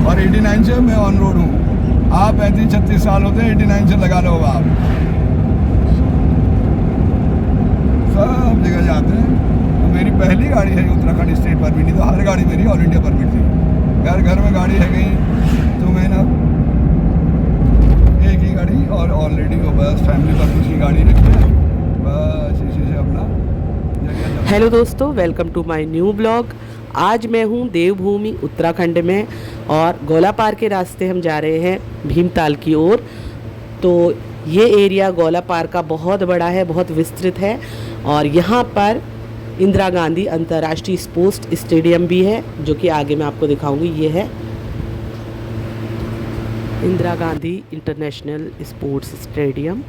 और 89 से मैं ऑन रोड हूँ। आप 35-36 साल होते हैं, 89 से लगा लो आप। सब जगह जाते हैं। तो मेरी पहली गाड़ी है उत्तराखंड स्टेट परमिट, नहीं तो हर गाड़ी मेरी ऑल इंडिया परमिट थी। घर घर में गाड़ी है गई तो मैंने एक ही गाड़ी और ऑलरेडी वो बस फैमिली पर्पज की गाड़ी रखी है, बस इसी से अपना जगह। हेलो दोस्तों, welcome to my new blog. आज मैं हूँ देवभूमि उत्तराखंड में और गोलापार के रास्ते हम जा रहे हैं भीमताल की ओर। तो ये एरिया गोलापार का बहुत बड़ा है, बहुत विस्तृत है और यहाँ पर इंदिरा गांधी अंतर्राष्ट्रीय स्पोर्ट्स स्टेडियम भी है, जो कि आगे मैं आपको दिखाऊंगी। ये है Indira Gandhi international sports stadium.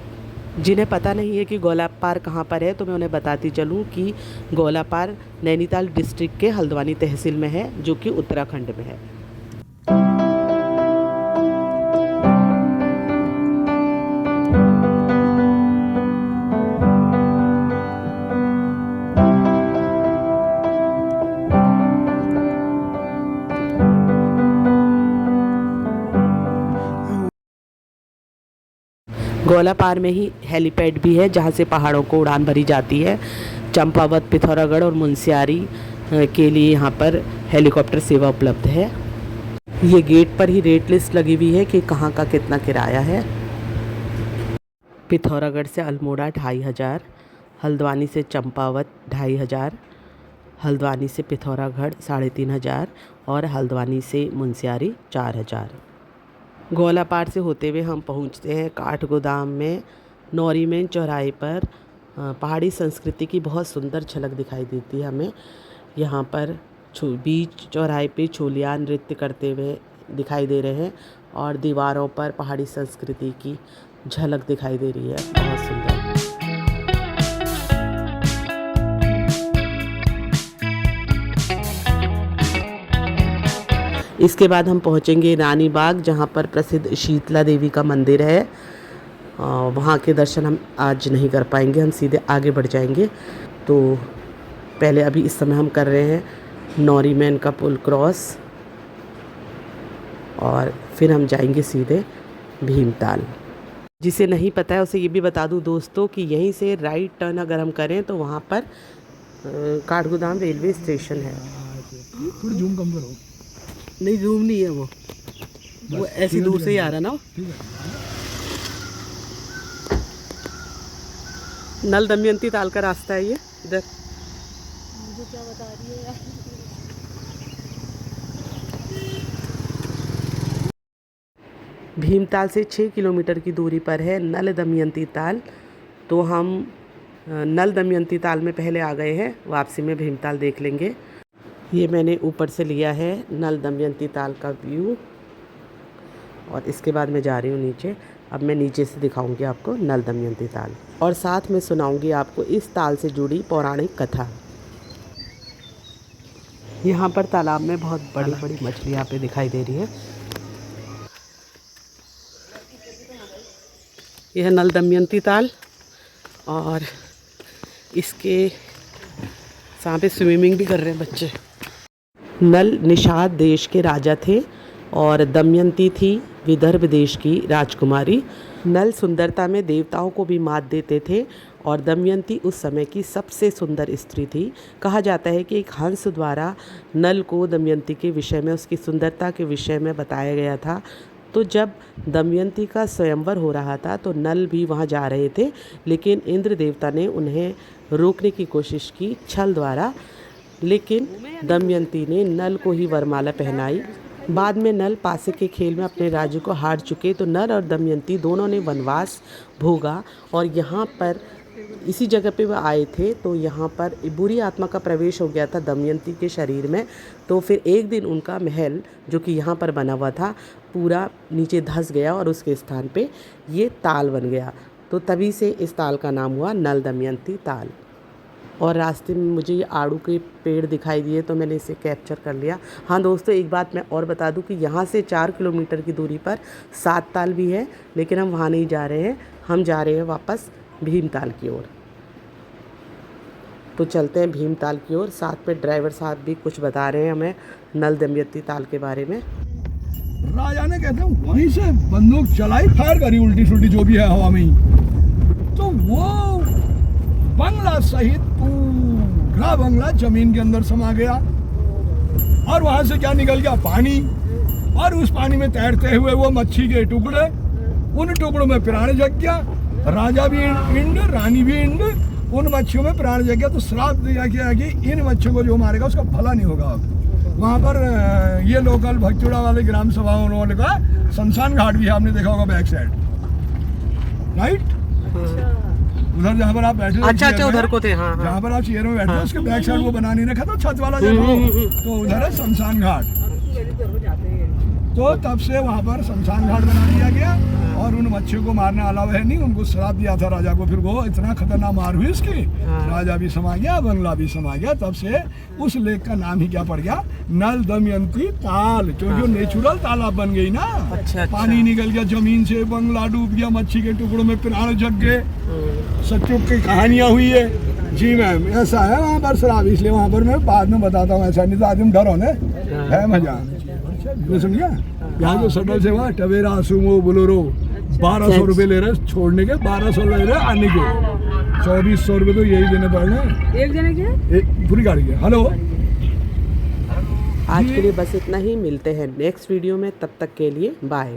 जिन्हें पता नहीं है कि गोलापार कहाँ पर है, तो मैं उन्हें बताती चलूँ कि गोलापार नैनीताल डिस्ट्रिक्ट के हल्द्वानी तहसील में है, जो कि उत्तराखंड में है। गोलापार में ही हेलीपैड भी है, जहाँ से पहाड़ों को उड़ान भरी जाती है। चंपावत, पिथौरागढ़ और मुनस्यारी के लिए यहाँ पर हेलीकॉप्टर सेवा उपलब्ध है। ये गेट पर ही रेट लिस्ट लगी हुई है कि कहाँ का कितना किराया है। पिथौरागढ़ से अल्मोड़ा 2500, हल्द्वानी से चंपावत 2500, हल्द्वानी से पिथौरागढ़ 3500 और हल्द्वानी से मुनस्यारी 4000। गोलापार से होते हुए हम पहुंचते हैं काठगोदाम में। नौरीमेन चौराहे पर पहाड़ी संस्कृति की बहुत सुंदर झलक दिखाई देती है हमें। यहाँ पर बीच चौराहे पे छोलिया नृत्य करते हुए दिखाई दे रहे हैं और दीवारों पर पहाड़ी संस्कृति की झलक दिखाई दे रही है, बहुत सुंदर। इसके बाद हम पहुँचेंगे रानी बाग, जहाँ पर प्रसिद्ध शीतला देवी का मंदिर है। वहाँ के दर्शन हम आज नहीं कर पाएंगे, हम सीधे आगे बढ़ जाएंगे। तो पहले अभी इस समय हम कर रहे हैं नौरीमैन का पुल क्रॉस और फिर हम जाएंगे सीधे भीमताल। जिसे नहीं पता है उसे ये भी बता दूं दोस्तों कि यहीं से राइट टर्न अगर हम करें तो वहाँ पर काठगोदाम रेलवे स्टेशन है। थोड़ी जूम कम करो। नहीं, जूम नहीं है वो ऐसी दूर से ही आ रहा ना। नल दमयंती ताल का रास्ता है ये। इधर मुझे क्या बता रही है यार। भीमताल से 6 किलोमीटर की दूरी पर है नल दमयंती ताल। तो हम नल दमयंती ताल में पहले आ गए हैं, वापसी में भीमताल देख लेंगे। ये मैंने ऊपर से लिया है नल दमयंती ताल का व्यू और इसके बाद मैं जा रही हूँ नीचे। अब मैं नीचे से दिखाऊंगी आपको नल दमयंती ताल और साथ में सुनाऊंगी आपको इस ताल से जुड़ी पौराणिक कथा। यहाँ पर तालाब में बहुत बड़ी बड़ी मछलियाँ पे दिखाई दे रही है। यह नल दमयंती ताल और इसके सामने स्विमिंग भी कर रहे हैं बच्चे। नल निषाद देश के राजा थे और दमयंती थी विदर्भ देश की राजकुमारी। नल सुंदरता में देवताओं को भी मात देते थे और दमयंती उस समय की सबसे सुंदर स्त्री थी। कहा जाता है कि एक हंस द्वारा नल को दमयंती के विषय में, उसकी सुंदरता के विषय में बताया गया था। तो जब दमयंती का स्वयंवर हो रहा था तो नल भी वहाँ जा रहे थे, लेकिन इंद्र देवता ने उन्हें रोकने की कोशिश की छल द्वारा, लेकिन दमयंती ने नल को ही वरमाला पहनाई। बाद में नल पासे के खेल में अपने राज्य को हार चुके तो नल और दमयंती दोनों ने वनवास भोगा और यहाँ पर इसी जगह पे वह आए थे। तो यहाँ पर बुरी आत्मा का प्रवेश हो गया था दमयंती के शरीर में। तो फिर एक दिन उनका महल जो कि यहाँ पर बना हुआ था पूरा नीचे धंस गया और उसके स्थान पे ये ताल बन गया। तो तभी से इस ताल का नाम हुआ नल दमयंती ताल। और रास्ते में मुझे ये आड़ू के पेड़ दिखाई दिए तो मैंने इसे कैप्चर कर लिया। हाँ दोस्तों, एक बात मैं और बता दूं कि यहाँ से 4 किलोमीटर की दूरी पर 7 ताल भी है, लेकिन हम वहाँ नहीं जा रहे हैं, हम जा रहे हैं वापस भीमताल की ओर। तो चलते हैं भीमताल की ओर। साथ में ड्राइवर साहब भी कुछ बता रहे हैं हमें नल दमयंती ताल के बारे में। राजा ने कहते हैं वहीं से बंदूक चलाई, फायर करी उल्टी सुल्टी जो भी है हवा में ही, तो वो बंगला सहित पूरा बंगला जमीन के अंदर समा गया। और वहां से क्या निकल गया? पानी। और उस पानी में तैरते हुए वो मच्छी के टुकड़े, उन टुकड़ों में प्राण जग गया। राजा भी इंड, रानी भी इंड, उन मच्छियों में प्राण जग गया। तो श्राप दिया गया कि इन मच्छियों को जो मारेगा उसका भला नहीं होगा। वहाँ पर ये लोकल भगचुड़ा वाले ग्राम सभा उन्होंने कहा शमशान घाट भी है, आपने देखा होगा बैक साइड, राइट? उधर जहाँ पर आप बैठे, अच्छा उधर को थे, हाँ जहाँ पर आप चेयर में बैठे उसके बैक साइड वो बना नहीं रखा था छत वाला जगह, तो उधर है शमशान घाट। तो तब से वहाँ पर शमशान घाट बना दिया गया। और उन मच्छियों को मारने अलावा है नहीं, उनको श्राप दिया था राजा को। फिर वो इतना खतरनाक मार हुई उसकी, राजा भी समा गया, बंगला भी समा गया। तब से उस लेक का नाम ही क्या पड़ गया? नल दमयंती ताल, क्योंकि नेचुरल तालाब बन गई ना। अच्छा। पानी निकल गया जमीन से, बंगला डूब गया, मच्छी के टुकड़ों में प्राण जग गए। सच्चों की कहानियां हुई है जी मैम, ऐसा है वहाँ पर श्राप। इसलिए वहाँ पर मैं बाद में बताता हूँ, ऐसा नहीं तो आदमी डर होने है मजा। समझिया? यहाँ जो शटल से वहाँ टवेरा सुमो बोलेरो 1200 रुपये ले रहे छोड़ने के, 1200 ले रहे आने के, 2400 रुपये तो यही देने पड़ रहे एक जने के, एक पूरी गाड़ी के। हेलो, आज के लिए बस इतना ही, मिलते हैं नेक्स्ट वीडियो में, तब तक के लिए बाय।